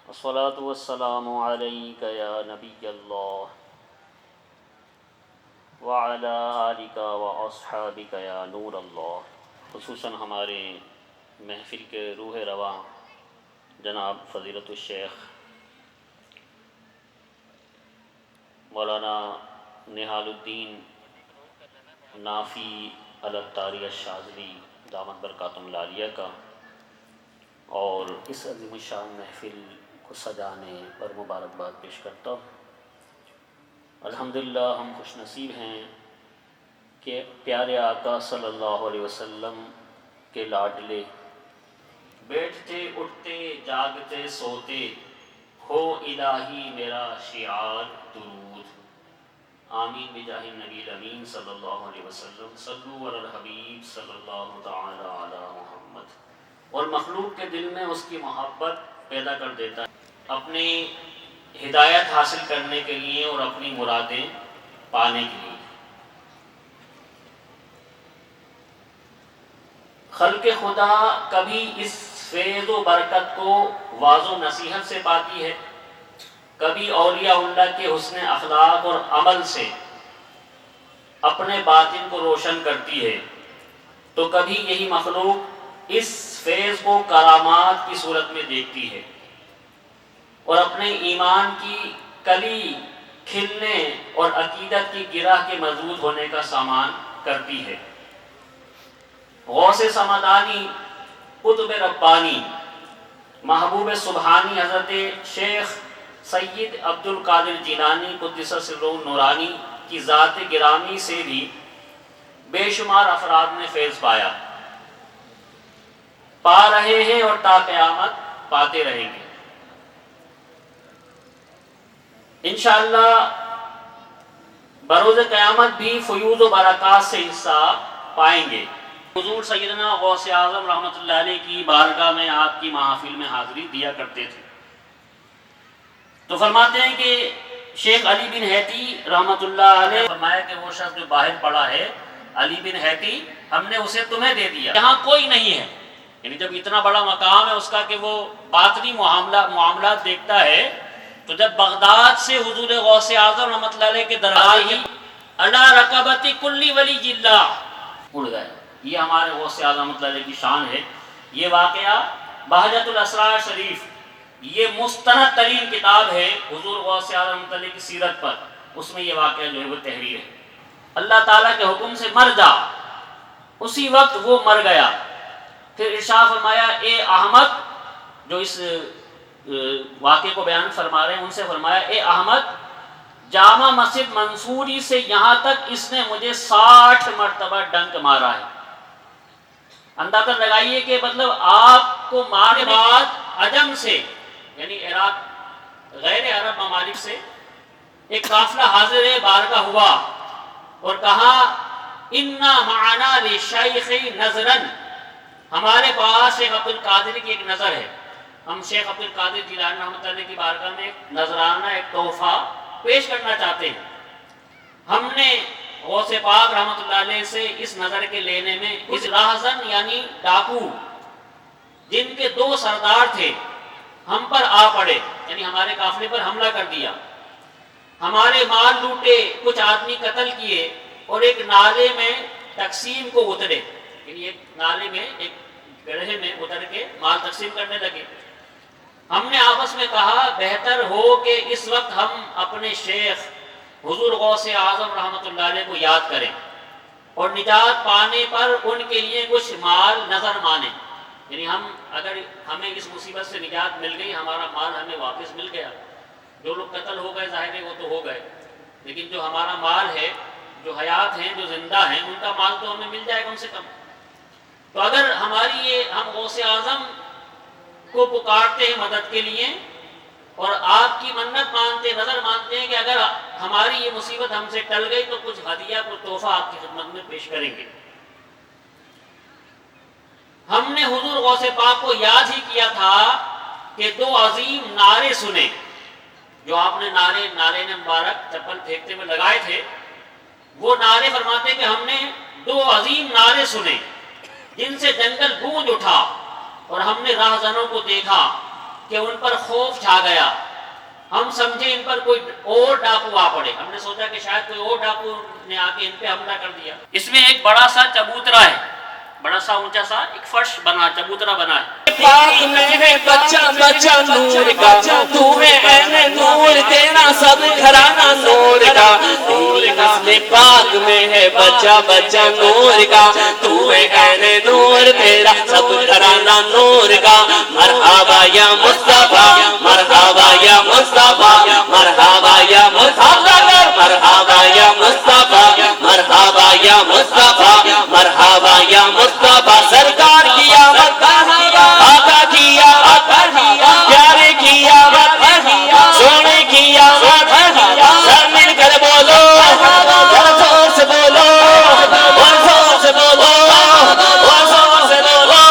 الصلاۃ والسلام علیک یا نبی اللہ وعلی آلک واصحابک یا نور اللہ۔ خصوصاً ہمارے محفل کے روح رواں جناب فضیلت الشیخ مولانا نہال الدین نافی الطاری الشاذلی دامت برکاتہم العالیہ کا اور اس عظیم الشان محفل کو سجانے پر مبارکباد پیش کرتا ہوں۔ الحمدللہ ہم خوش نصیب ہیں کہ پیارے آقا صلی اللہ علیہ وسلم کے لاڈلے بیٹھتے اٹھتے جاگتے سوتے ہو الہی میرا شعار درود، آمین بجاہ النبی الامین صلی اللہ علیہ وسلم، صلو علی الحبیب صلی اللہ تعالی علی محمد۔ اور مخلوق کے دل میں اس کی محبت پیدا کر دیتا ہے اپنی ہدایت حاصل کرنے کے لیے اور اپنی مرادیں پانے کے لیے۔ خلق خدا کبھی اس فیض و برکت کو واعظ و نصیحت سے پاتی ہے، کبھی اولیاء اللہ کے حسن اخلاق اور عمل سے اپنے باطن کو روشن کرتی ہے، تو کبھی یہی مخلوق اس فیض کو کرامات کی صورت میں دیکھتی ہے اور اپنے ایمان کی کلی کھلنے اور عقیدت کی گرہ کے مضبوط ہونے کا سامان کرتی ہے۔ غوث سمدانی، قطب ربانی، محبوب سبحانی حضرت شیخ سید عبد القادر جیلانی قدس سرہ نورانی کی ذات گرامی سے بھی بے شمار افراد نے فیض پایا، پا رہے ہیں اور تا قیامت پاتے رہیں گے انشاءاللہ۔ بروز قیامت بھی فیوض و برکات سے حصہ پائیں گے۔ حضور سیدنا غوث اعظم رحمۃ اللہ علیہ کی بارگاہ میں آپ کی محافل میں حاضری دیا کرتے تھے، تو فرماتے ہیں کہ شیخ علی بن حیتی رحمۃ اللہ علیہ فرمایا کہ وہ شخص جو باہر پڑا ہے علی بن حیتی، ہم نے اسے تمہیں دے دیا، یہاں کوئی نہیں ہے۔ یعنی جب اتنا بڑا مقام ہے اس کا کہ وہ باطنی معاملات دیکھتا ہے، تو جب بغداد سے حضور غوث اعظم رحمۃ اللہ علیہ کے دربار ہی علی رقبۃ کل ولی اللہ اڑ گئے۔ یہ ہمارے غوث اعظم رحمۃ اللہ علیہ کی شان ہے۔ یہ واقعہ بہجت الاسرار شریف، یہ مستند ترین کتاب ہے حضور غوث اعظم رحمۃ اللہ علیہ کی سیرت پر، اس میں یہ واقعہ جو ہے وہ تحریر ہے۔ اللہ تعالیٰ کے حکم سے مر جا، اسی وقت وہ مر گیا۔ پھر ارشاد فرمایا اے احمد، جو اس واقعے کو بیان فرما رہے ہیں ان سے فرمایا اے احمد، جامع مسجد منصوری سے یہاں تک اس نے مجھے 60 مرتبہ ڈنک مارا ہے۔ اندازہ لگائیے کہ مطلب آپ کو مارنے کے بعد عجم سے، یعنی عراق غیر عرب ممالک سے ایک قافلہ حاضر بارگاہ ہوا اور کہا اِنَّا مَعَنَا لِلشَّيْخِ نَظْرًا، ہمارے پاس شیخ عبد القادر کی ایک نظر ہے، ہم شیخ عبد القادر جیلانی رحمۃ اللہ علیہ کی بارگاہ میں ایک نذرانہ، ایک تحفہ پیش کرنا چاہتے ہیں۔ ہم نے غوث پاک رحمۃ اللہ علیہ سے اس نظر کے لینے میں اس راہزن یعنی ڈاکو جن کے 2 سردار تھے ہم پر آ پڑے، یعنی ہمارے قافلے پر حملہ کر دیا، ہمارے مال لوٹے، کچھ آدمی قتل کیے اور ایک نالے میں تقسیم کو اترے، یعنی ایک نالے میں ایک گڑھے میں اتر کے مال تقسیم کرنے لگے۔ ہم نے آپس میں کہا بہتر ہو کہ اس وقت ہم اپنے شیخ حضور غوث اعظم رحمۃ اللہ علیہ کو یاد کریں اور نجات پانے پر ان کے لیے کچھ مال نظر مانیں، یعنی ہم اگر ہمیں اس مصیبت سے نجات مل گئی، ہمارا مال ہمیں واپس مل گیا، جو لوگ قتل ہو گئے ظاہر ہے وہ تو ہو گئے، لیکن جو ہمارا مال ہے، جو حیات ہیں، جو زندہ ہیں، ان کا مال تو ہمیں مل جائے کم سے کم۔ تو اگر ہماری یہ ہم غوث اعظم کو پکارتے ہیں مدد کے لیے اور آپ کی منت مانتے، نظر مانتے ہیں کہ اگر ہماری یہ مصیبت ہم سے ٹل گئی تو کچھ ہدیہ، کچھ تحفہ آپ کی خدمت میں پیش کریں گے۔ ہم نے حضور غوث پاک کو یاد ہی کیا تھا کہ 2 عظیم نعرے سنے، جو آپ نے نعرے مبارک چپل پھینکتے ہوئے لگائے تھے، وہ نعرے فرماتے کہ ہم نے 2 عظیم نعرے سنے جن سے جنگل گونج اٹھا اور ہم نے راہزنوں کو دیکھا کہ ان پر خوف چھا گیا. ہم سمجھے ان پر کوئی اور ڈاکو آ پڑے. ہم نے سوچا کہ شاید کوئی اور ڈاکو نے آ کے ان پہ حملہ کر دیا. اس میں ایک بڑا سا چبوترا ہے, بڑا سا اونچا سا ایک فرش بنا, چبوترا بنا ہے. پاک میں ہے بچہ بچہ نور کا, تو ہے عین نور, تیرا سب گھرانہ نور کا. نسل پاک میں ہے بچہ بچہ نور کا, تو ہے عین نور, تیرا سب گھرانہ نور کا. مرحبا یا مصطفیٰ, مرحبا یا مصطفیٰ, مرحبا یا مصطفیٰ, مرحبا یا مصطفیٰ, مرحبا یا مصطفیٰ, مرحبا یا مصطفیٰ. سرکار کی آمد, آقا کی آمد, پیارے کی آمد, سونے کی آمد. سب مل کر بولو, زور سے بولو, زور سے بولو, زور سے بولو.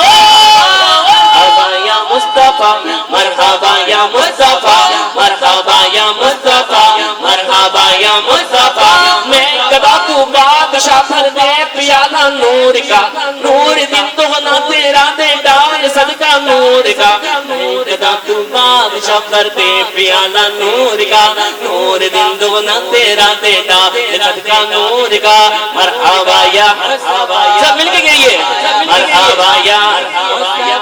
مرحبا یا مصطفیٰ, مرحبا یا مصطفیٰ, مرحبا یا مصطفیٰ, مرحبا یا مصطفیٰ. میں کدا تو بادشاہ بھر دے پیالہ نور کا, نور دن دگنا تیرا دے ڈال صدقہ نور کا. کدا تو بادشاہ بھر دے پیالہ نور کا, نور دن دگنا تیرا دے ڈال صدقہ نور کا. مرحبا یا, سب مل کے گئیے, مرحبا یا,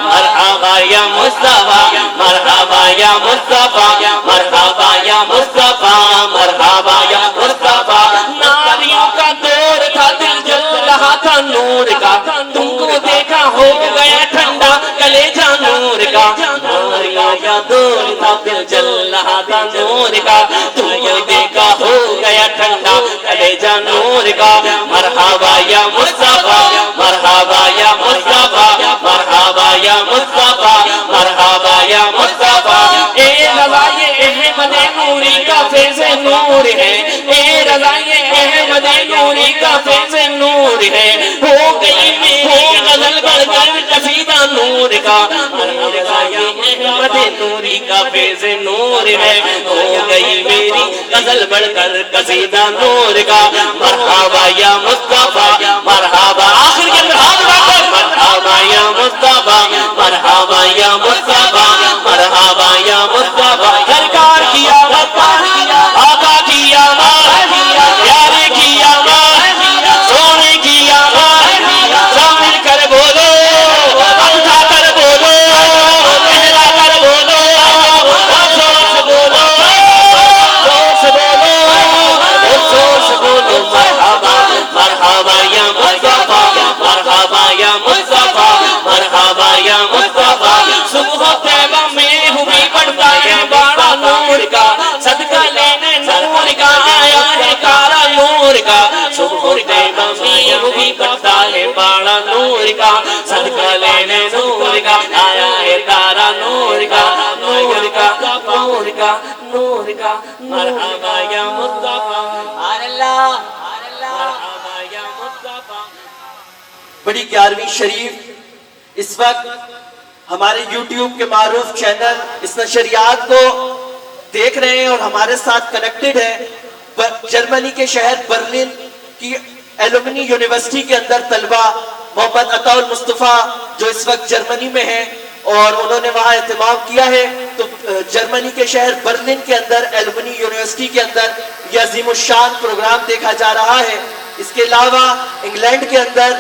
مرحبا یا مصطفیٰ, مرحبا یا مصطفیٰ, مرحبا یا مصطفیٰ, مرحبا یا مصطفیٰ. ناریوں کا دور تھا, دل جل رہا تھا نور کا, تم کو دیکھا ہو گیا ٹھنڈا کلیجہ نور کا. ناریوں کا دور تھا, دل جل رہا تھا نور کا, تم کو دیکھا ہو گیا ٹھنڈا کلیجہ نور کا. مرحبا یا مصطفیٰ, مرحبا یا مصطفیٰ, مرحبا یا مصطفیٰ, مرحبا یا مصطفیٰ. اے رضا یہ احمد نوری کا فیض نور ہے, اے رضا یہ احمد نوری کا فیض نور ہے. ہو گئی میری غزل بڑھ کر قصیدہ نور کا, اے رضا یہ احمد نوری کا فیض نور ہے. ہو گئی میری غزل بڑھ کر قصیدہ نور کا. مرحبا یا مصطفیٰ, مرحبا, آخر کے مرحبا یا مصطفیٰ, مرحبا یا مصطفیٰ, مرحبا یا مصطفیٰ. سرکار کی آمد, آقا کی آمد, پیارے کی آمد, سونے کی آمد. سب مل کر بولو, اٹھا کر بولو, پہلا کر بولو, زور سے بولو, زور سے بولو, زور سے بولو. مرحبا, مرحبا یا مصطفیٰ, مرحبا یا مصطفیٰ, مرحبا یا مصطفیٰ. صبح طیبہ میں ہوئی پڑتا ہے بڑا نور کا, صدقہ لینے نور کا آیا ہے کارا نور کا. صبح طیبہ میں ہوئی پڑتا ہے بڑا نور کا, صدقہ لینے نور کا آیا ہے کارا نور کا, نور کا, نور کا, نور کا. مرحبا یا مصطفیٰ, اللہ, مرحبا یا مصطفیٰ. بڑی 11ویں شریف اس وقت ہمارے یوٹیوب کے معروف چینل اس نشریات کو دیکھ رہے ہیں اور ہمارے ساتھ کنیکٹڈ ہیں. جرمنی کے شہر برلن کی ایلومنی یونیورسٹی کے اندر طلبہ محمد عطا المصطفیٰ جو اس وقت جرمنی میں ہیں اور انہوں نے وہاں اہتمام کیا ہے. تو جرمنی کے شہر برلن کے اندر ایلومنی یونیورسٹی کے اندر یہ عظیم الشان پروگرام دیکھا جا رہا ہے. اس کے علاوہ انگلینڈ کے اندر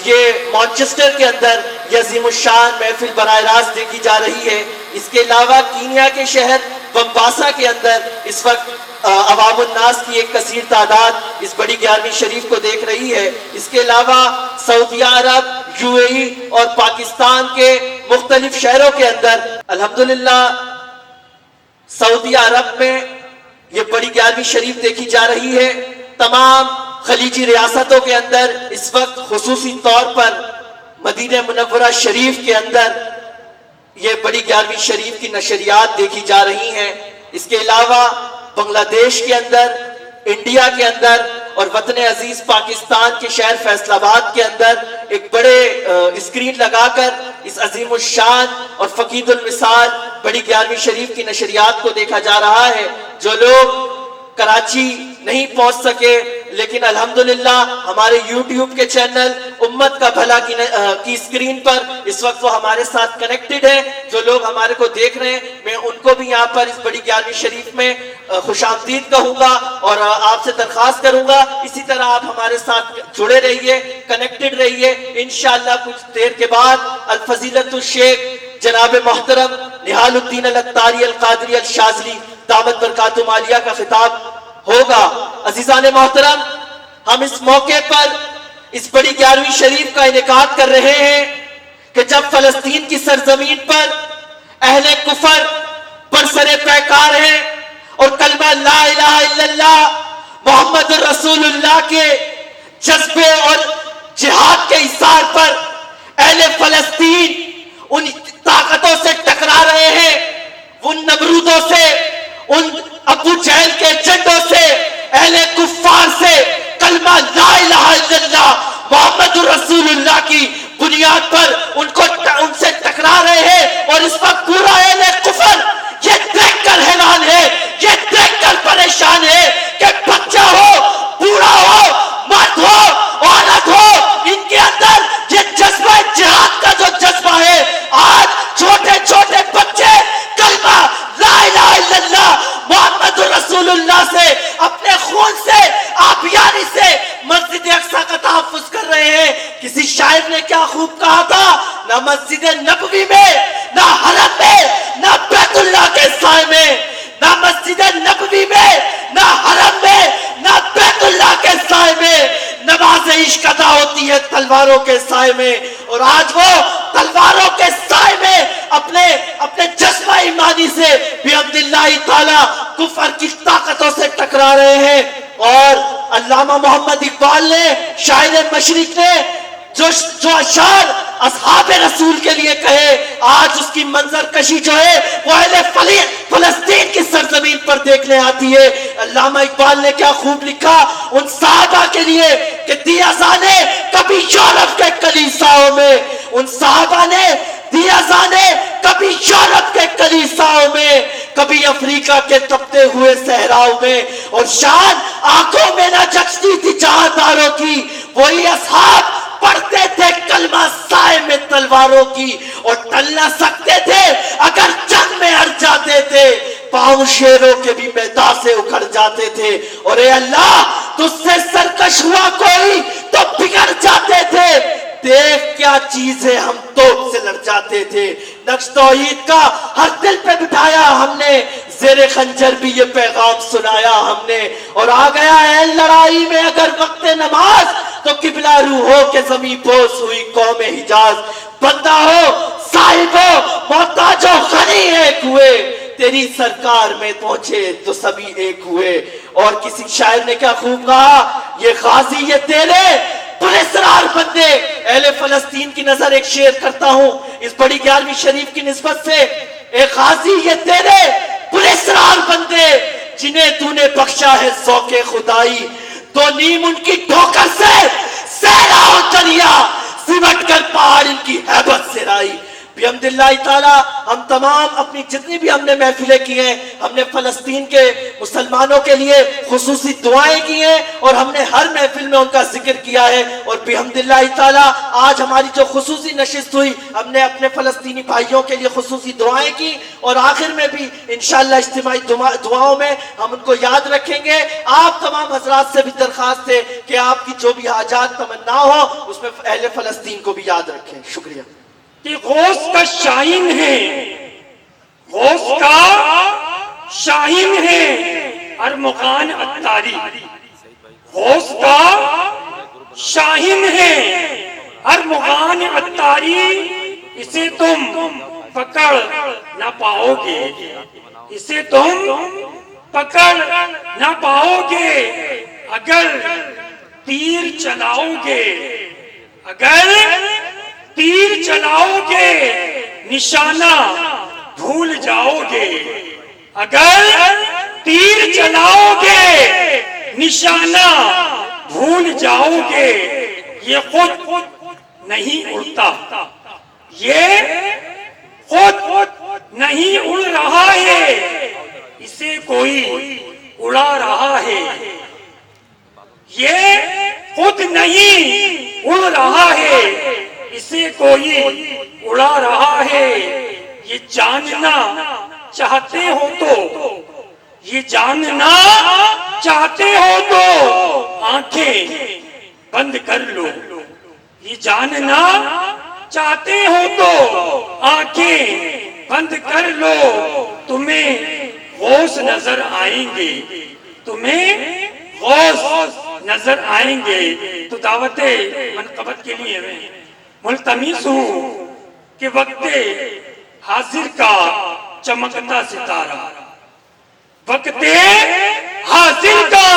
یہ مانچسٹر کے اندر یہ عظیم الشان محفل براہ راست دیکھی جا رہی ہے. اس کے علاوہ کینیا کے شہر بمباسا کے اندر اس وقت عوام الناس کی ایک کثیر تعداد اس بڑی 11ویں شریف کو دیکھ رہی ہے. اس کے علاوہ سعودیہ عرب, یو اے ای اور پاکستان کے مختلف شہروں کے اندر الحمدللہ سعودیہ عرب میں یہ بڑی 11ویں شریف دیکھی جا رہی ہے. تمام خلیجی ریاستوں کے اندر اس وقت خصوصی طور پر مدینہ منورہ شریف کے اندر یہ بڑی 11ویں شریف کی نشریات دیکھی جا رہی ہیں. اس کے علاوہ بنگلہ دیش کے اندر, انڈیا کے اندر اور وطن عزیز پاکستان کے شہر فیصل آباد کے اندر ایک بڑے اسکرین لگا کر اس عظیم الشان اور فقید المثال بڑی 11ویں شریف کی نشریات کو دیکھا جا رہا ہے. جو لوگ کراچی نہیں پہنچ سکے لیکن الحمدللہ ہمارے یوٹیوب کے چینل امت کا بھلا کی اسکرین پر اس وقت وہ ہمارے ساتھ کنیکٹڈ ہیں. جو لوگ ہمارے کو دیکھ رہے ہیں میں ان کو بھی یہاں پر اس بڑی 11ویں شریف میں خوش آمدید کہوں گا اور آپ سے درخواست کروں گا اسی طرح آپ ہمارے ساتھ جڑے رہیے, کنیکٹڈ رہیے. انشاءاللہ کچھ دیر کے بعد الفضیلت الشیخ جناب محترم نہال الدین الاتاری القادری الشاذلی دامت برکاتہم عالیہ کا خطاب ہوگا. عزیزان محترم, ہم اس موقع پر اس بڑی 11ویں شریف کا انعقاد کر رہے ہیں کہ جب فلسطین کی سرزمین پر اہل کفر برسر پیکار ہیں اور کلمہ لا الہ الا اللہ محمد رسول اللہ کے جذبے اور جہاد کے اظہار پر اہل فلسطین ان طاقتوں سے ٹکرا رہے ہیں, ان نمرودوں سے, ان ابو جہل کے جنڈوں سے, اہل کفار سے کلمہ لا الہ الا اللہ محمد رسول اللہ کی بنیاد پر ان سے ٹکرا رہے ہیں. اور اس وقت پورا اہل کفر یہ دیکھ کر حیران ہے, یہ دیکھ کر پریشان ہے کہ بچہ ہو, بوڑھا ہو, مرد ہو, عورت ہو, ان کے اندر یہ جذبہ جہاد کا جو جذبہ ہے, آج چھوٹے چھوٹے بچے کلمہ لا الہ الا اللہ محمد رسول اللہ سے اپنے خون سے آبیانی سے مسجد اقصی کا تحفظ کر رہے ہیں. کسی شاعر نے کیا خوب کہا تھا, نہ مسجد نبوی میں, نہ حرم میں, نہ بیت اللہ کے سائے میں, نہ مسجد نبوی میں, نہ حرم میں, نہ بیت اللہ کے سائے میں, نماز عشق ادا ہوتی ہے تلواروں کے سائے میں. اور آج وہ تلواروں کے سائے میں اپنے جذبہ ایمانی سے بحمد اللہ تعالی کفر کی طاقتوں سے ٹکرا رہے ہیں. اور علامہ محمد اقبال نے, شاعر مشرق نے جو اشعار اصحاب رسول کے لیے کہے, آج اس کی منظر کشی جو ہے وہ اہل فلسطین کی سرزمین پر دیکھنے آتی ہے. علامہ اقبال نے کیا خوب لکھا ان صحابہ کے لیے کہ دی اذانے کبھی یورپ کے کلیساؤں میں, ان صحابہ نے دی اذانے کبھی یورپ کے کلیساؤں میں, کبھی افریقہ کے تپتے ہوئے صحراؤں میں, اور شان آنکھوں میں نہ جچتی تھی جہانداروں کی, وہی اصحاب پڑھتے تھے کلمہ سائے میں تلواروں کی, اور ٹل نہ سکتے تھے اگر جنگ میں ہر جاتے تھے, پاؤں شیروں کے بھی میدان سے اکھڑ جاتے تھے. اور اے اللہ تجھ سے سرکش ہوا کوئی تو بگڑ جاتے تھے, دیکھ کیا چیز ہے ہم توپ سے لڑ جاتے تھے. نقش توحید کا ہر دل پہ بٹھایا ہم نے, زیر خنجر بھی یہ پیغام سنایا ہم نے. اور آ گیا ہے لڑائی میں اگر وقت نماز تو قبلہ روح ہو کہ زمین بوس ہوئی قوم حجاز. بندہ ہو, صاحب ہو, محتاج ہو, غنی ایک ہوئے, تیری سرکار میں پہنچے تو سبھی ایک ہوئے. اور کسی شاعر نے کیا خوب کہا, یہ غازی یہ تیرے پراسرار بندے. اہل فلسطین کی نظر ایک شعر کرتا ہوں اس بڑی 11ویں شریف کی نسبت سے, اے غازی یہ تیرے پراسرار بندے جنہیں تو نے بخشا ہے ذوق خدائی, تو نیم ان کی ٹھوکر سے صحرا و دریا سمٹ کر پہاڑ ان کی ہیبت سے رائی. بحمد اللہ تعالی ہم تمام اپنی جتنی بھی ہم نے محفلیں کی ہیں, ہم نے فلسطین کے مسلمانوں کے لیے خصوصی دعائیں کی ہیں اور ہم نے ہر محفل میں ان کا ذکر کیا ہے. اور بحمد اللہ تعالی آج ہماری جو خصوصی نشست ہوئی ہم نے اپنے فلسطینی بھائیوں کے لیے خصوصی دعائیں کی, اور آخر میں بھی انشاءاللہ اجتماعی دعاؤں میں ہم ان کو یاد رکھیں گے. آپ تمام حضرات سے بھی درخواست ہے کہ آپ کی جو بھی حاجات تمنا ہو اس میں اہل فلسطین کو بھی یاد رکھیں. شکریہ. کہ غوث کا شاہین ہے, غوث کا شاہین ہے ارمغان عطاری, غوث کا شاہین ہے ارمغان عطاری. اسے تم پکڑ نہ پاؤ گے, اسے تم پکڑ نہ پاؤ گے اگر تیر چلاؤ گے, اگر تیر چلاؤ گے نشانہ بھول جاؤ گے, اگر تیر چلاؤ گے نشانہ بھول جاؤ گے. یہ خود نہیں اڑتا, یہ خود نہیں اڑ رہا ہے, اسے کوئی اڑا رہا ہے. یہ خود نہیں اڑ رہا ہے، اسے کوئی اڑا رہا ہے۔ یہ جاننا چاہتے ہو تو، یہ جاننا چاہتے ہو تو آنکھیں بند کر لو، یہ جاننا چاہتے ہو تو آنکھیں بند کر لو، تمہیں غوث نظر آئیں گے، تمہیں غوث نظر آئیں گے۔ تو دعوت منقبت کے لیے میں ملتمس ہوں کہ وقت حاضر کا چمکتا ستارہ، وقت حاضر کا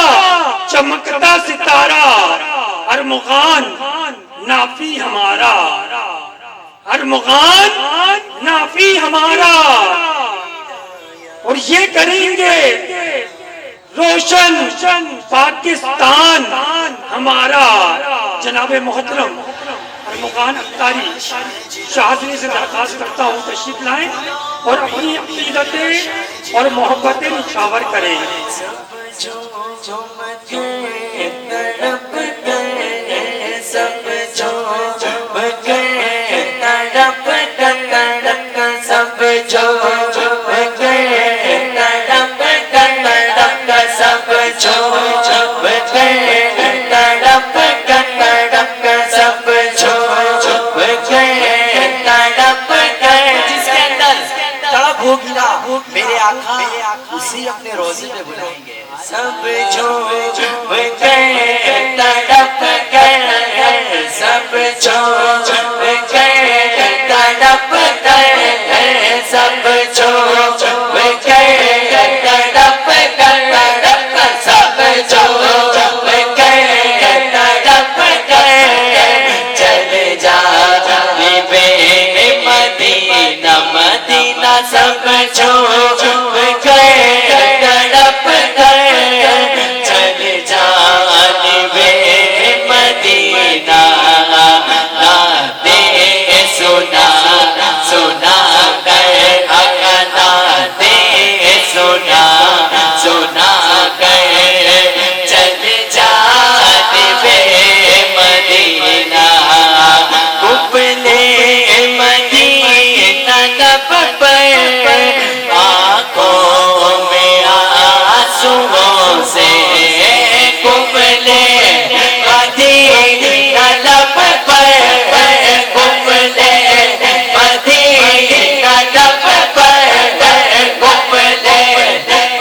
چمکتا ستارہ، ارمغان نافی ہمارا، ارمغان نافی ہمارا، اور یہ کریں گے روشن پاکستان ہمارا۔ جناب محترم ارمغان اختاری شاہزنی سے درخواست کرتا ہوں تشریف لائیں اور اپنی عقیدتیں اور محبتیں نچھاور کریں۔ میرے آقا اسی اپنے روزے میں بلائیں گے۔ سب چھوڑ گئے تڑپ گئے، سب چھوڑ گئے تڑپ گئے، سب چھوڑ گئے تڑپ گئے، سب چھوڑ گئے تڑپ گئے، چلے جانے بے مدینہ مدینہ، سب چھوڑ گئے تڑپ گئے، چلے جانے بے مدینہ، نعتیں سنا سنا گئے، نعتیں سنا سنا گئے، چلے جانے بے مدینہ، قبلے مدینہ لب پر آنکھوں میں آنسوؤں سے، قبلے مدینہ لب پر، قبلے مدینہ لب پر، قبلے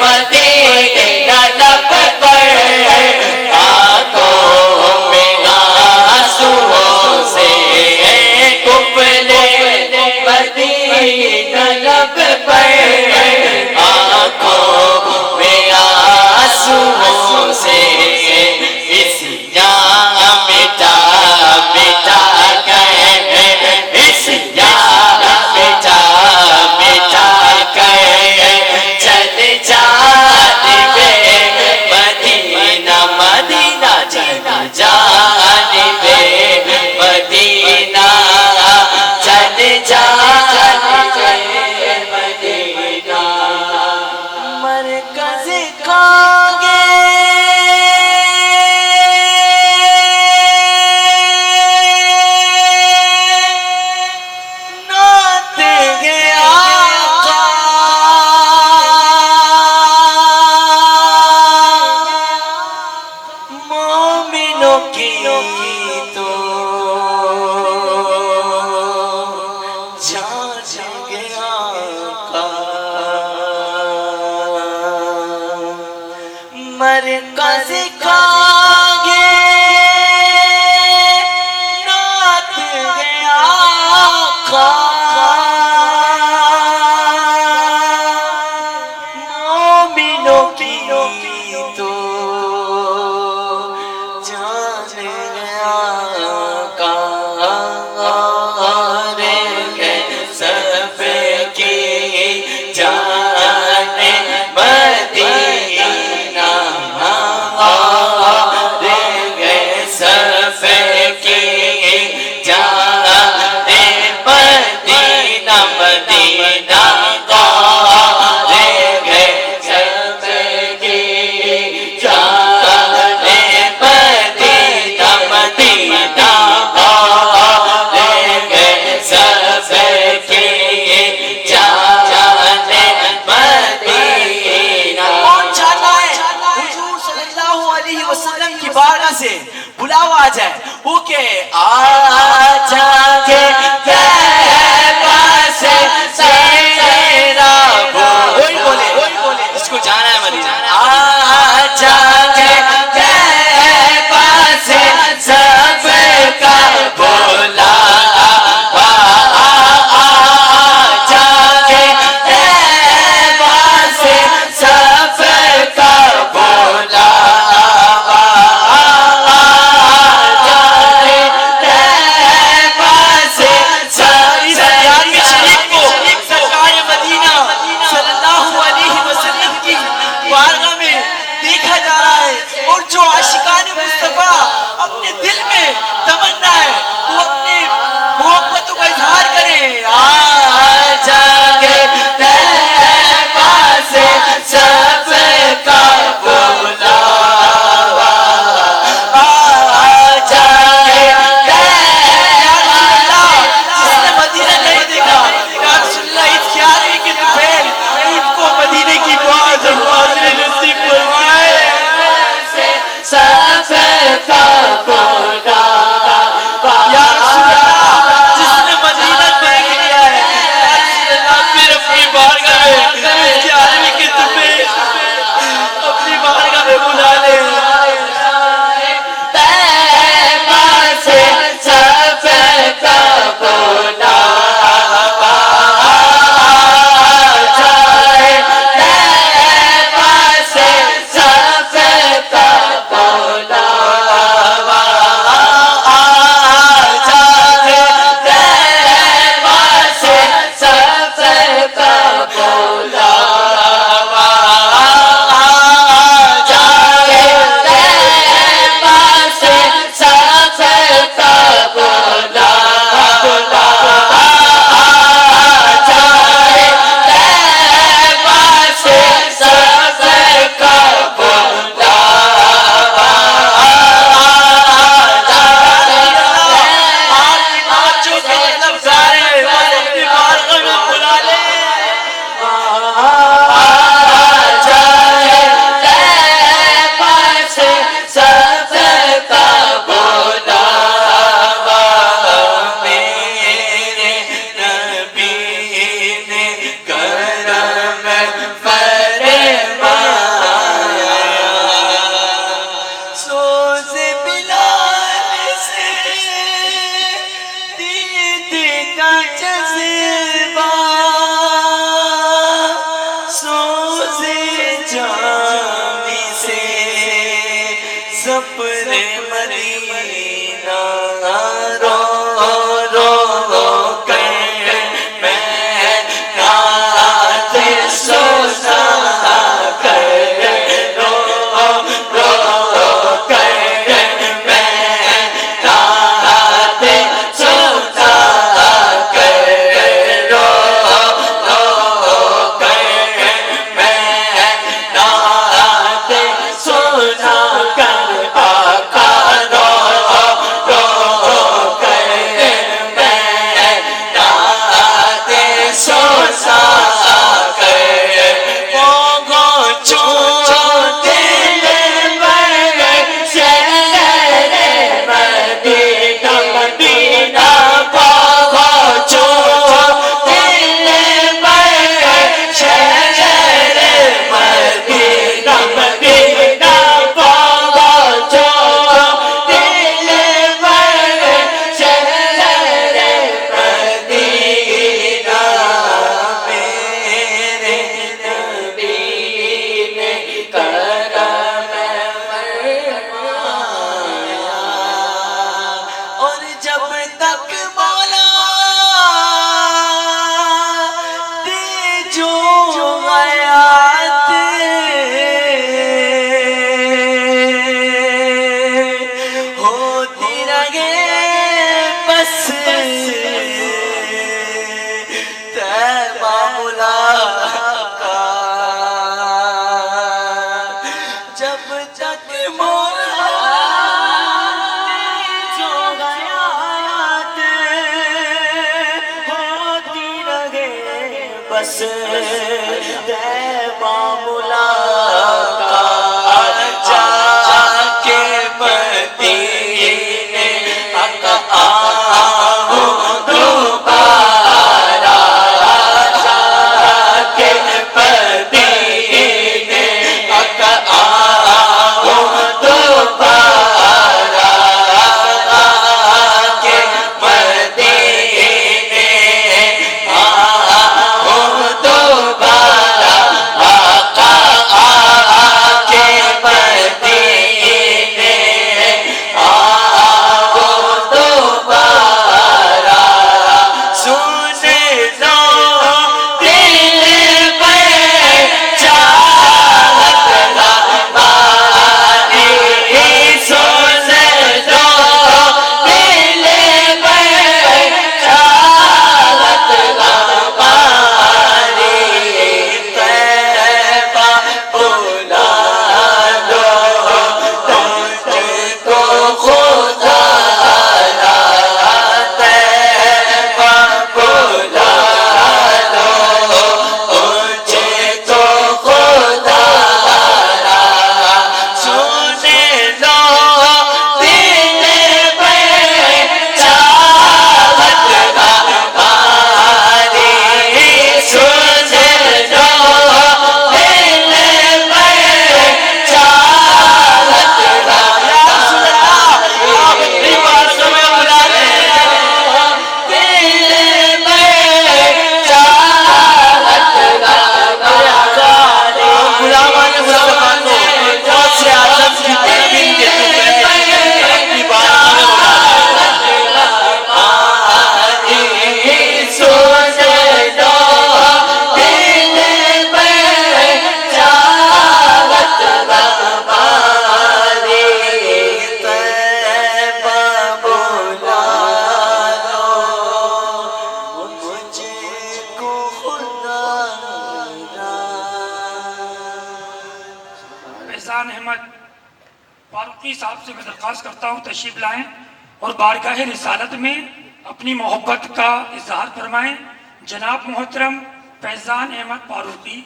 مدینہ لب پر، آنکھوں میں آنسوؤں سے، قبلے مدینہ لب پر، آنکھوں میں آنسوؤں سے، عصیاں مٹا مٹا گئے، عصیاں مٹا مٹا گئے، چلے جانے بے مدینہ مدینہ، چلے جانے بے مدینہ، چلے جانے بے مدینہ، مرکز کھاگے نعت گے آقا، مومنوں کی تو جان گیا آقا، مرکز کھاگے نعت گے آقا، مومنوں کی تو جان گیا آقا، سب کی جان مدینہ، کا بولا یا رسول اللہ جس نے مدینہ دیکھ لیا ہے پھر اپنی بارگاہ میں گیارہویں کے دفعے اپنی بارگاہ میں بلا لے بس معاملہ کا جا کے مدینے تک آؤں دوبارہ جا کے مدینے تک آؤں دوبارہ کے مدینے آؤں دوبارہ فیضان احمد فاروقی صاحب سے میں درخواست کرتا ہوں تشریف لائیں اور بارگاہ رسالت میں اپنی محبت کا اظہار فرمائیں. جناب محترم فیضان احمد فاروقی.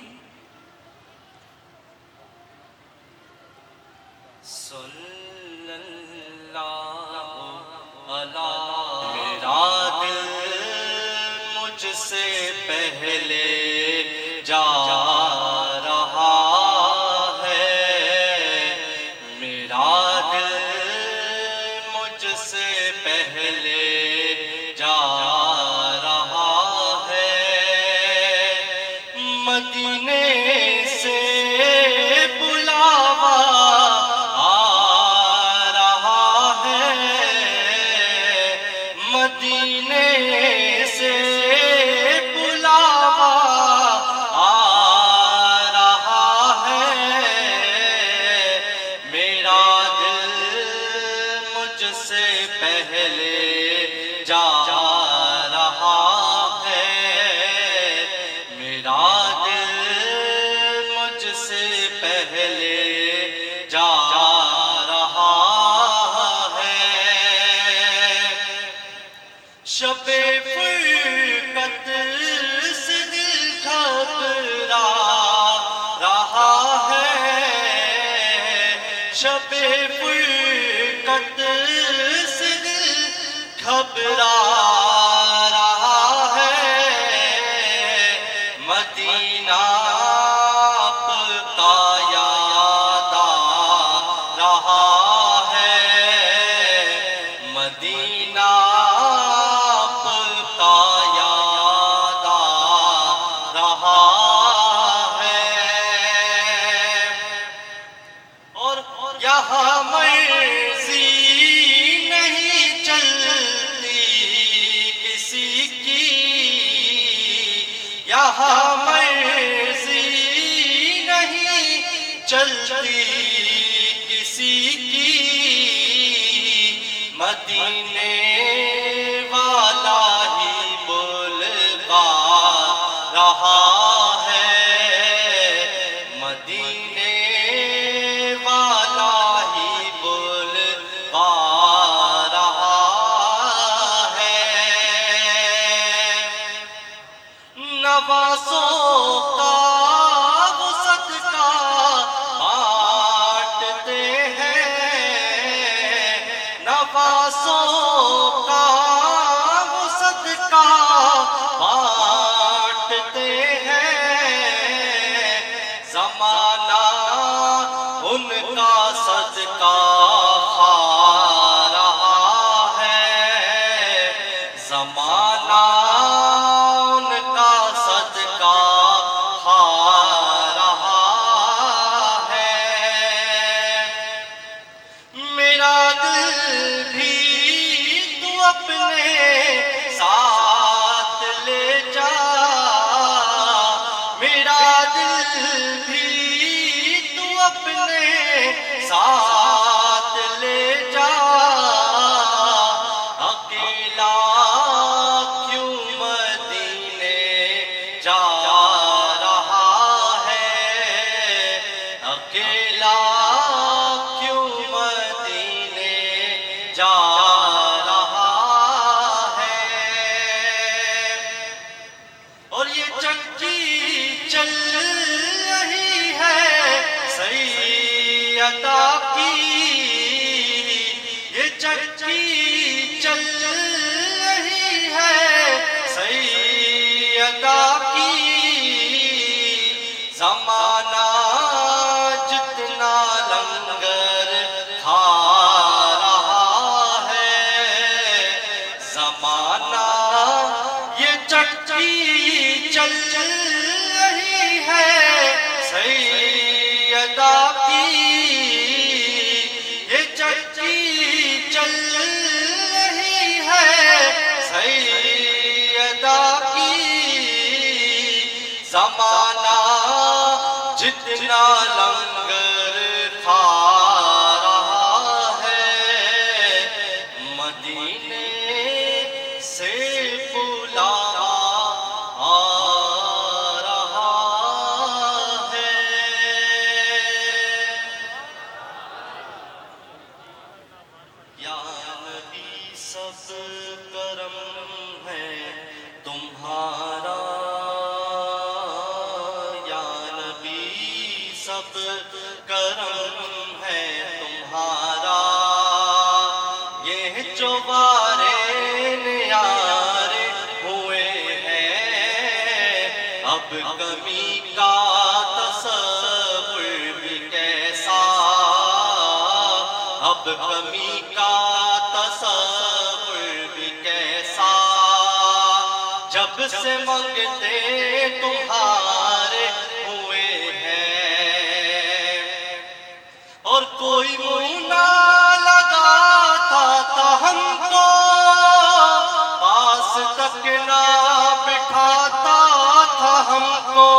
میرا دل مجھ سے پہلے جا رہا ہے، میرا دل مجھ سے پہلے جا رہا ہے، مدینے سے بلاوا مدینے سے بلاوا آ رہا ہے، میرا دل مجھ سے پہلے جا رہا ہے، میرا دل مجھ سے پہلے جا رہا ہے. شب فرقت سے دل گھبرا رہا ہے، شب فرقت سے دل گھبرا رہا ہے، مدینہ آپ کا یاد آ رہا ہے، مدینہ یہاں مرضی نہیں چلتی کسی کی، یہاں مرضی نہیں چلتی کسی کی، مدینے والا ہی بلوا رہا ہے، مدینے والا ہی بلوا رہا ہے، نوازوں کا وہ صدقہ بانٹتے ہیں، نوازوں کا وہ صدقہ بانٹتے ہیں، زمانہ ان کا صدقہ کھا رہا ہے، زمانہ ان کا صدقہ کھا رہا ہے، میرا دل بھی تو اپنے ساتھ لے جا، میرا دل بھی تو اپنے ساتھ لے جا، اکیلا کیوں مدینے جا رہا ہے، اکیلا کیوں مدینے جا رہا ہے، اور یہ چکی چل رہی ہے سیدہ کی، یہ چکی چل رہی ہے سیدہ کی، زمانہ جتنا لنگر کھا رہا ہے، زمانہ یہ چکی چل رہی ہے سیدہ کی، یہ چکی چل رہی ہے سیدہ کی، زمانہ جتنا لنگر کھا رہا ہے، مدینے سے بلاوا آ رہا ہے. سب کرم ہے تمہارا، یہ جو بارے نیارے ہوئے ہیں، اب کمی کا تصور بھی کیسا، اب کمی کا تصور بھی کیسا، جب سے منگتے تمہارے ہوئے ہیں، اور کوئی منہ نہ لگاتا تھا ہم کو، پاس تک نہ بٹھاتا تھا ہم کو،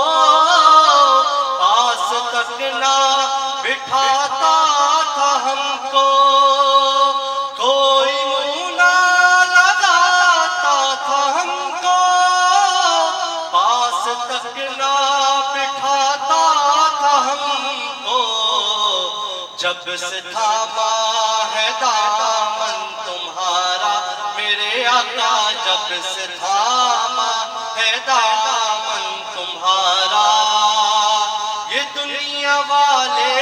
پاس تک نہ بٹھاتا تھا ہم کو، کوئی منہ نہ لگاتا تھا ہم کو، پاس تک نہ بٹھاتا تھا ہم کو، جب سے تھاما ہے دامن تمہارا میرے آقا، جب سے تھاما ہے دامن تمہارا، یہ دنیا والے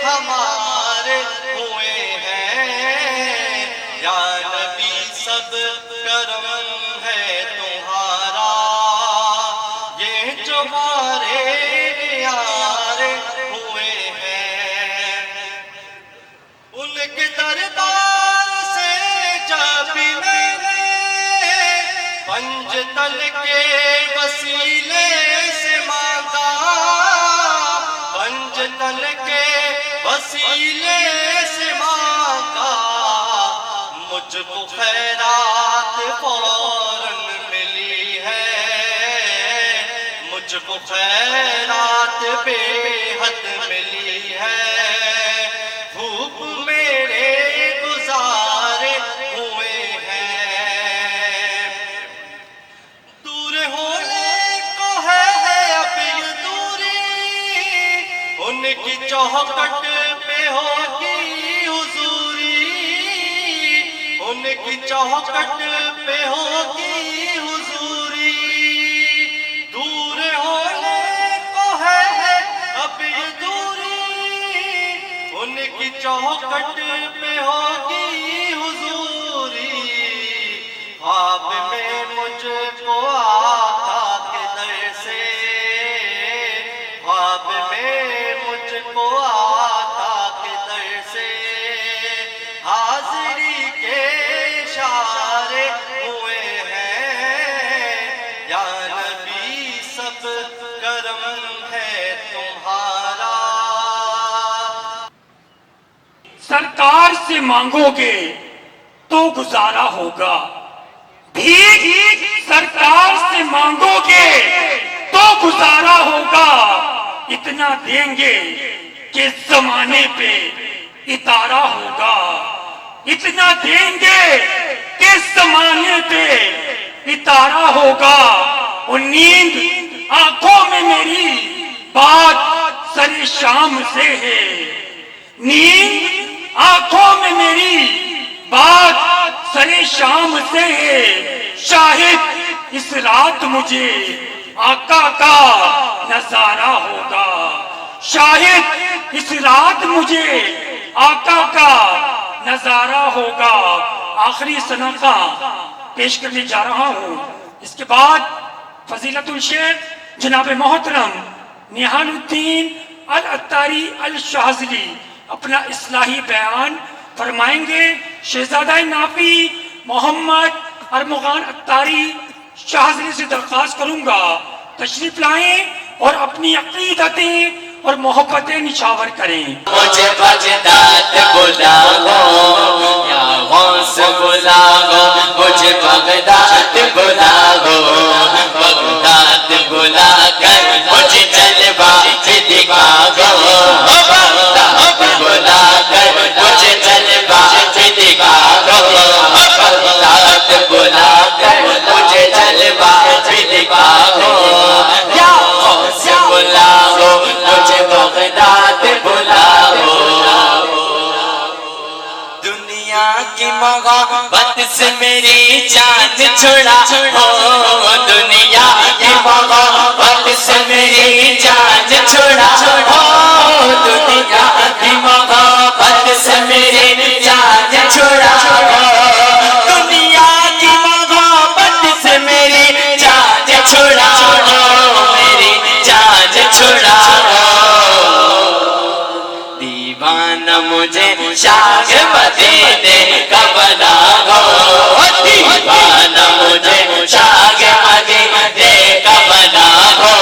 ہمارے ہوئے ہیں، یا نبی سب کرم ہے تمہارا، یہ جو ہمارے نیارے ہوئے ہیں، ان کے دربار سے جب بھی میں نے پنج تل کے وسیلے سے مانگا، پنج تل کے وسیلے سے مانگا، مجھ کو خیرات فوراً ملی ہے، مجھ کو خیرات بے حد ملی ہے، بھوک میرے گزارے ہوئے ہیں، دور ہونے کو ہے اب یہ دوری، ان کی چوکھٹ پہ ہوگی حضوری، ان کی چوکھٹ پہ ہوگی حضوری، دور ہونے کو ہے اب یہ دوری، ان کی چوکھٹ پہ ہوگی حضوری، خواب میں مجھ کو آقا کے در سے، خواب میں مجھ کو آقا کے در سے، حاضری کے اشارے ہوئے ہیں، یا نبی سب کرم ہے تمہارا، سرکار سے مانگو گے تو گزارا ہوگا، بھیک سرکار سے مانگو گے تو گزارا ہوگا، اتنا دیں گے کہ زمانے پہ اتارا ہوگا، اتنا دیں گے کہ زمانے پہ اتارا ہوگا، اور نیند آنکھوں میں میری بات سر شام سے ہے، نیند آنکھوں میں میری بات سر شام سے ہے، شاہد اس رات مجھے آقا کا نظارہ ہوگا، شاہد اس رات مجھے آقا کا نظارہ ہوگا۔ آخری صدقہ پیش کرنے جا رہا ہوں، اس کے بعد فضیلت الشیخ جناب محترم نہال الدین العطاری الشاذلی اپنا اصلاحی بیان فرمائیں گے۔ شہزادہ نافی محمد ارمغان عطاری شاذلی سے درخواست کروں گا تشریف لائیں اور اپنی عقیدتیں اور محبتیں نچھاور کریں۔ مجھے بغداد بلاؤ یا غوث بلاؤ، مجھے بغداد بلاؤ، بغداد بلا کر مجھے جلوہ بھی دکھاؤ، بغداد بلا کر مجھے جلوہ بھی دکھاؤ، بغداد بلا کر مجھے جلوہ بھی دکھاؤ، یا غوث بلاؤ مجھے بغداد بلاؤ، دنیا کی محبت سے میری جان چھڑاؤ، دنیا کی محبت سے میری جان چھڑاؤ، شاہ مدینے کا بنا ہو دیوانہ مجھے شاہ مدینے کا بنا ہو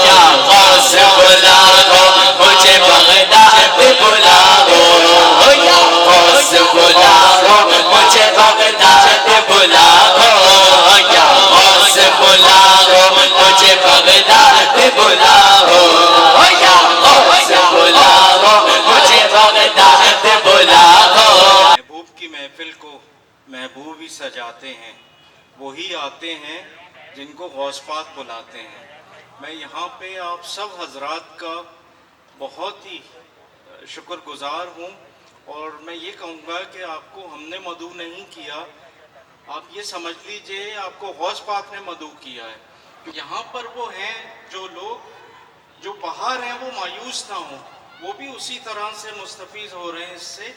یا غوث بلا ہو مجھے بغداد بلا ہو یا غوث بلا ہو مجھے بغداد بلا ہو یا غوث بلا ہو مجھے بغداد بلا ہو یا غوث بلا ہو مجھے بغداد بلا ہو. محبوب کی محفل کو محبوب ہی سجاتے ہیں، وہی آتے ہیں جن کو غوث پاک بلاتے ہیں. میں یہاں پہ آپ سب حضرات کا بہت ہی شکر گزار ہوں، اور میں یہ کہوں گا کہ آپ کو ہم نے مدعو نہیں کیا، آپ یہ سمجھ لیجئے آپ کو غوث پاک نے مدعو کیا ہے. یہاں پر وہ ہیں جو لوگ جو باہر ہیں وہ مایوس نہ ہوں، وہ بھی اسی طرح سے مستفیض ہو رہے ہیں اس سے،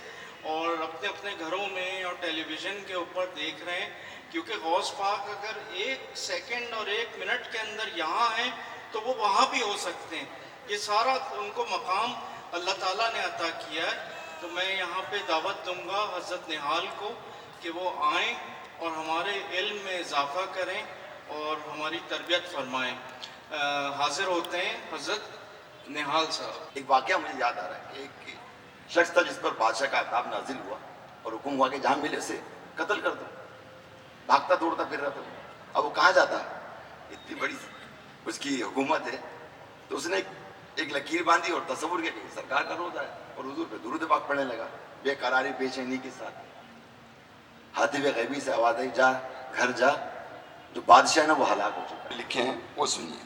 اور اپنے اپنے گھروں میں اور ٹیلی ویژن کے اوپر دیکھ رہے ہیں. کیونکہ غوث پاک اگر 1 سیکنڈ اور 1 منٹ کے اندر یہاں ہیں تو وہ وہاں بھی ہو سکتے ہیں. یہ سارا ان کو مقام اللہ تعالیٰ نے عطا کیا ہے. تو میں یہاں پہ دعوت دوں گا حضرت نہال کو کہ وہ آئیں اور ہمارے علم میں اضافہ کریں اور ہماری تربیت فرمائیں. حاضر ہوتے ہیں حضرت نہال صاحب. ایک واقعہ مجھے یاد آ رہا ہے کہ ایک شخص تھا جس پر بادشاہ کا عذاب نازل ہوا اور حکم ہوا کہ جہاں ملے اسے قتل کر دو. بھاگتا دوڑتا پھر رہا تھا. اب وہ کہاں جاتا ہے؟ اتنی بڑی اس کی حکومت ہے. تو اس نے ایک لکیر باندھی اور تصور کیا کہ سرکار کا روزہ ہے اور حضور پہ درود پاک پڑھنے لگا بے قراری بے چینی کے ساتھ. ہاتف غیبی سے آواز آئی جا گھر جا، جو بادشاہ ہے نا وہ ہلاک ہو چکا ہے. لکھے ہیں وہ سنیے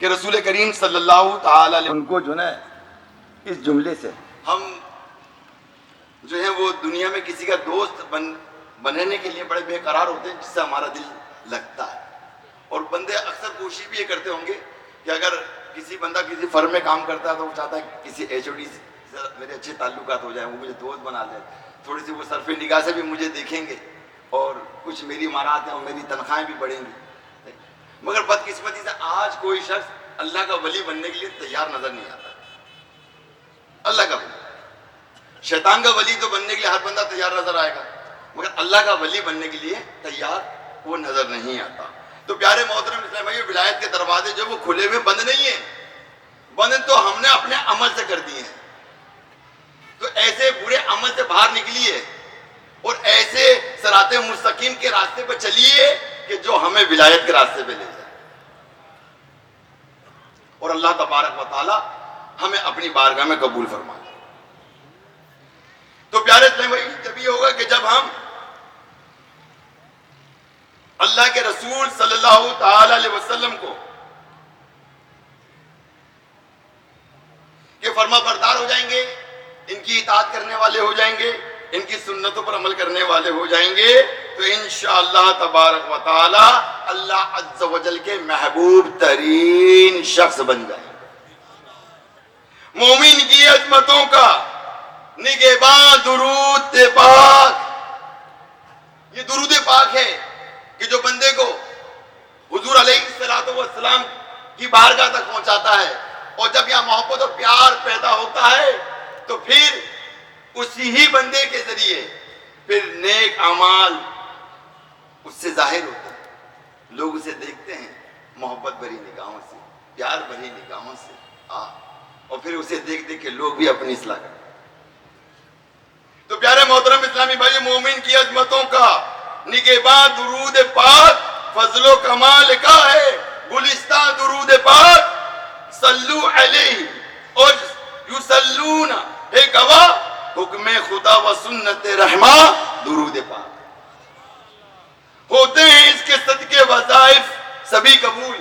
کہ رسول کریم صلی اللہ تعالی علیہ ان کو جو نا اس جملے سے ہم جو ہے وہ دنیا میں کسی کا دوست بننے کے لیے بڑے بے قرار ہوتے ہیں جس سے ہمارا دل لگتا ہے. اور بندے اکثر کوشش بھی یہ کرتے ہوں گے کہ اگر کسی بندہ کسی فرم میں کام کرتا ہے تو وہ چاہتا ہے کسی HOD سے میرے اچھے تعلقات ہو جائیں، وہ مجھے دوست بنا لے، تھوڑی سی وہ صرف نگاہ سے بھی مجھے دیکھیں گے اور کچھ میری امارات ہیں اور میری تنخواہیں بھی بڑھیں گی. مگر بدقسمتی سے آج کوئی شخص اللہ کا ولی بننے کے لیے تیار نظر نہیں آتا. اللہ کا ولی، شیطان کا ولی تو بننے کے لیے ہر بندہ تیار نظر آئے گا، مگر اللہ کا ولی بننے کے لیے تیار وہ نظر نہیں آتا. تو پیارے محترم اسلام بھائی، ولایت کے دروازے جو وہ کھلے ہوئے بند نہیں ہیں، بند تو ہم نے اپنے عمل سے کر دیے ہیں. تو ایسے برے عمل سے باہر نکلیے اور ایسے صراط مستقیم کے راستے پر چلیے کہ جو ہمیں ولایت کے راستے پہ لے جائے. اور اللہ تبارک و تعالی ہمیں اپنی بارگاہ میں قبول فرمائے. تو پیارے اسلام بھائی، جب یہ ہوگا کہ جب ہم اللہ کے رسول صلی اللہ تعالی علیہ وسلم کو کہ فرما بردار ہو جائیں گے، ان کی اطاعت کرنے والے ہو جائیں گے، ان کی سنتوں پر عمل کرنے والے ہو جائیں گے، تو انشاءاللہ تبارک و تعالی اللہ عز و جل کے محبوب ترین شخص بن جائیں گے. مومن کی عظمتوں کا نگہباں درود پاک. یہ درود پاک ہے کہ جو بندے کو حضور علیہ السلام کی بارگاہ تک پہنچاتا ہے. اور جب یہاں محبت اور پیار پیدا ہوتا ہے تو پھر اسی ہی بندے کے ذریعے پھر نیک اعمال اس سے ظاہر ہوتا ہے. لوگ اسے دیکھتے ہیں محبت بھری نگاہوں سے، پیار بھری نگاہوں سے، اور پھر اسے دیکھ دیکھ کے لوگ بھی اپنی اصلاح کرتے ہیں. تو پیارے محترم اسلامی بھائی، مومن کی عظمتوں کا نگہباں درود پاک فضل و کمال کا ہے. گلستہ درود پاک صلو علیہ اور یصلون ہے گواہ حکم خدا و سنت رحمہ درود پاک. ہوتے ہیں اس کے صدقے وظائف سبھی قبول.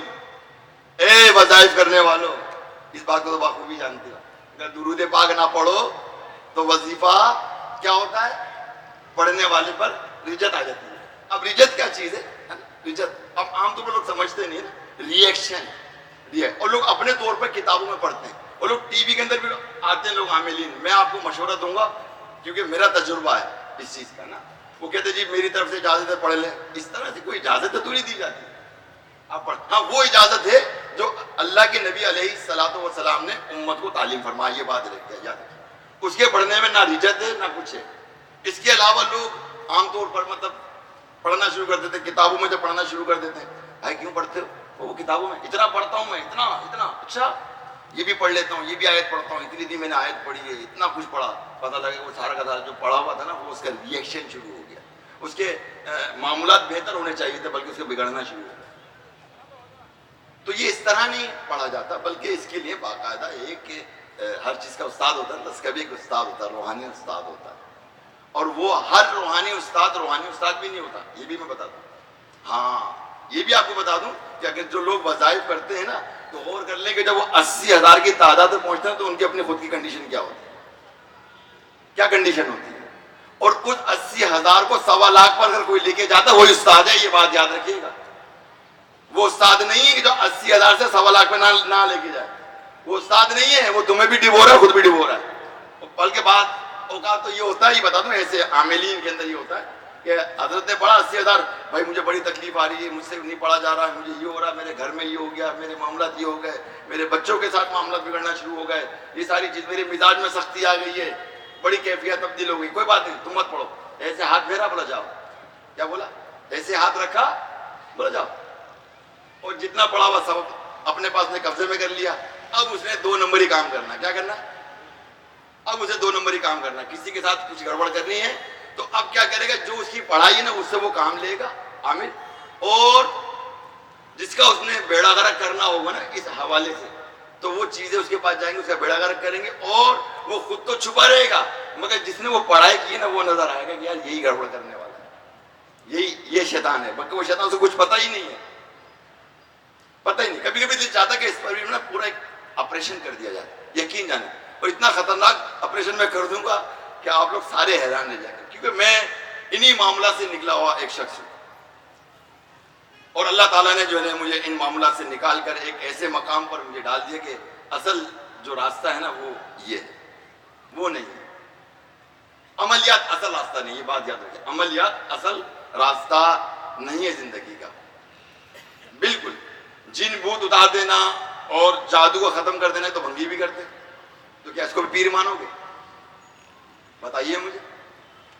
اے وظائف کرنے والوں، اس بات کو تو بخوبی جانتے ہو، اگر درود پاک نہ پڑھو تو وظیفہ کیا ہوتا ہے؟ پڑھنے والے پر رجت آ جاتی ہے. اب رجت کیا چیز ہے؟ رجت اب عام طور پر لوگ سمجھتے نہیں نا، ریئیکشن. اور لوگ اپنے طور پر کتابوں میں پڑھتے ہیں اور لوگ ٹی وی کے اندر بھی آتے ہیں لوگ عاملین. میں آپ کو مشورہ دوں گا کیونکہ میرا تجربہ ہے اس چیز کا نا. وہ کہتے جی میری طرف سے اجازت ہے پڑھ لیں. اس طرح سے کوئی اجازت تو نہیں دی جاتی. آپ پڑھ، ہاں وہ اجازت ہے جو اللہ کے نبی علیہ السلام نے امت کو تعلیم فرمائی. یہ بات رکھ کے یاد رکھیں. اس کے پڑھنے میں نہ رجت ہے نہ کچھ ہے. اس کے علاوہ لوگ عام طور پر مطلب پڑھنا شروع کر دیتے, کتابوں میں جب پڑھنا شروع کر دیتے ہیں, بھائی کیوں پڑھتے ہو؟ وہ کتابوں میں اتنا پڑھتا ہوں میں, اتنا اتنا, اچھا یہ بھی پڑھ لیتا ہوں, یہ بھی آیت پڑھتا ہوں, اتنی میں نے آیت پڑھی ہے, اتنا کچھ پڑھا. پتہ لگا کہ وہ سارا کا سارا جو پڑھا ہوا تھا نا وہ اس کا ریئیکشن شروع ہو گیا. اس کے معاملات بہتر ہونے چاہیے تھے بلکہ اس کے بگڑنا شروع ہو گیا. تو یہ اس طرح نہیں پڑھا جاتا, بلکہ اس کے لیے باقاعدہ ایک ہر چیز کا استاد ہوتا ہے. اس کا بھی ایک استاد ہوتا ہے, روحانی استاد ہوتا ہے. اور وہ ہر روحانی استاد بھی نہیں ہوتا, یہ بھی میں بتا دوں. ہاں یہ بھی آپ کو بتا دوں کہ اگر جو لوگ وظائف کرتے ہیں نا تو غور کر لیں کہ جب وہ 80,000 کی تعداد تک پہنچتے ہیں تو ان کی اپنی خود کی کنڈیشن کیا ہوتی ہے, کیا کنڈیشن ہوتی ہے. اور اس 80,000 کو 1.25 لاکھ پر اگر کوئی لے کے جاتا ہے وہی استاد ہے, یہ بات یاد رکھیے گا. وہ استاد نہیں ہے کہ جو 80,000 سے 1.25 لاکھ میں نہ لے کے جائے. وہ استاد نہیں ہے, وہ تمہیں بھی ڈبو رہا ہے, خود بھی ڈبو رہا ہے. بلکہ بات اوقات تو یہ ہوتا ہے, یہ بتا دوں ایسے عاملین کے اندر یہ ہوتا ہے کہ حضرت نے پڑھا 80,000, بھائی مجھے بڑی تکلیف آ رہی ہے, مجھ سے نہیں پڑھا جا رہا ہے, مجھے یہ ہو رہا ہے, میرے گھر میں یہ ہو گیا, میرے معاملات یہ ہو گئے, میرے بچوں کے ساتھ معاملات بگڑنا شروع ہو گئے, یہ ساری چیز, میرے مزاج میں سختی آ گئی ہے, بڑی کیفیت تبدیل ہو گئی. کوئی بات نہیں, تم مت پڑھو, ایسے ہاتھ پھیرا, بولا جاؤ. کیا بولا؟ ایسے ہاتھ رکھا, بولا جاؤ. اور جتنا پڑھا ہوا سب اپنے پاس نے قبضے میں کر لیا. اب اس نے 2 نمبری کام کرنا. کیا کرنا؟ اب اسے 2 نمبری کام کرنا. کسی کے ساتھ کچھ گڑبڑ کرنی ہے تو اب کیا کرے گا, جو اس کی پڑھائی ہے نا اس سے وہ کام لے گا عامل, اور جس کا اس نے بیڑا غرق کرنا ہوگا نا اس حوالے سے تو وہ چیزیں اس کے پاس جائیں گے, اس کا بیڑا غرق کریں گے. اور وہ خود تو چھپا رہے گا مگر جس نے وہ پڑھائی کی نا وہ نظر آئے گا کہ یار یہی گڑبڑ کرنے والا ہے, یہ شیطان ہے. بلکہ وہ شیطان سے کچھ پتہ ہی نہیں ہے, پتہ ہی نہیں. کبھی کبھی دل چاہتا کہ اس پر بھی نا پورا ایک آپریشن کر دیا جائے, یقین جانے, اور اتنا خطرناک آپریشن میں کر دوں گا کہ آپ لوگ سارے حیران رہ جائیں گے. کیونکہ میں انہی معاملات سے نکلا ہوا ایک شخص ہوں, اور اللہ تعالیٰ نے جو ہے مجھے ان معاملات سے نکال کر ایک ایسے مقام پر مجھے ڈال دیا کہ اصل جو راستہ ہے نا وہ یہ ہے, وہ نہیں ہے. عملیات اصل راستہ نہیں, یہ بات یاد رکھیں. عملیات اصل راستہ نہیں ہے زندگی کا, بالکل. جن بھوت اتار دینا اور جادو کو ختم کر دینا تو بھنگی بھی کرتے, تو کیا اس کو بھی پیر مانو گے؟ بتائیے مجھے.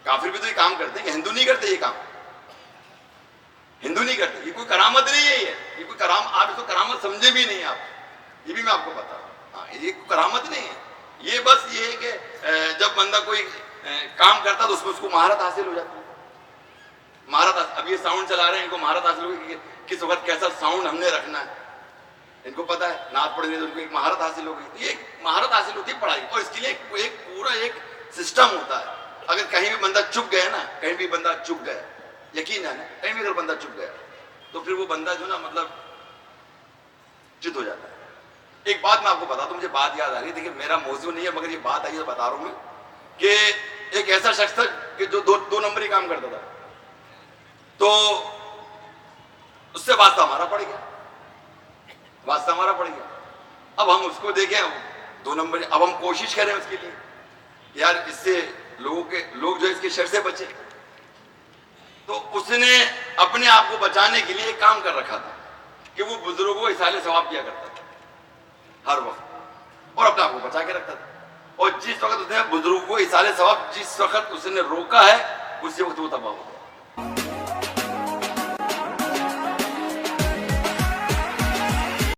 کافر بھی تو یہ کام کرتے ہیں, کہ ہندو نہیں کرتے یہ کام؟ ہندو نہیں کرتے. یہ کوئی کرامت نہیں ہے, یہ کوئی آپ اس کو کرامت سمجھے بھی نہیں آپ, یہ بھی میں آپ کو بتا رہا ہوں. ہاں یہ کوئی کرامت نہیں ہے, یہ بس یہ ہے کہ جب بندہ کوئی کام کرتا تو اس کو مہارت حاصل ہو جاتی ہے. مہارت, اب یہ ساؤنڈ چلا رہے ہیں, ان کو مہارت حاصل ہوگی کہ کس وقت کیسا ساؤنڈ ہم نے رکھنا ہے. ان کو پتا ہے نعت پڑھنے تو ان کو ایک مہارت حاصل ہو گئی. یہ ایک مہارت حاصل ہوتی ہے پڑھائی, اور اس کے لیے ایک پورا ایک سسٹم ہوتا ہے. اگر کہیں بھی بندہ چپ گیا نا, کہیں بھی بندہ چپ گیا, یقین ہے نا, کہیں بھی اگر بندہ چپ گیا تو پھر وہ بندہ جو نا مطلب چت ہو جاتا ہے. ایک بات میں آپ کو بتا دوں, مجھے بات یاد آ رہی ہے, دیکھیں میرا موضوع نہیں ہے مگر یہ بات آئی ہے بتا رہا ہوں میں, کہ ایک ایسا شخص تھا کہ جو 2 نمبری کام کرتا تھا, تو اس سے واسطہ ہمارا پڑ گیا, واسطہ ہمارا پڑ گیا. اب ہم اس کو دیکھیں 2 نمبری, اب ہم کوشش کریں اس کے لیے یار اس سے لوگ جو اس کے شر سے بچے. تو اس نے اپنے آپ کو بچانے کے لیے ایک کام کر رکھا تھا کہ وہ بزرگوں کو اصالہ ثواب کیا کرتا تھا ہر وقت, اور اپنے آپ کو بچا کے رکھتا تھا. اور جس وقت اس نے بزرگوں کو اصالہ ثواب جس وقت اس نے روکا ہے اسی وقت وہ تباہ ہو گیا.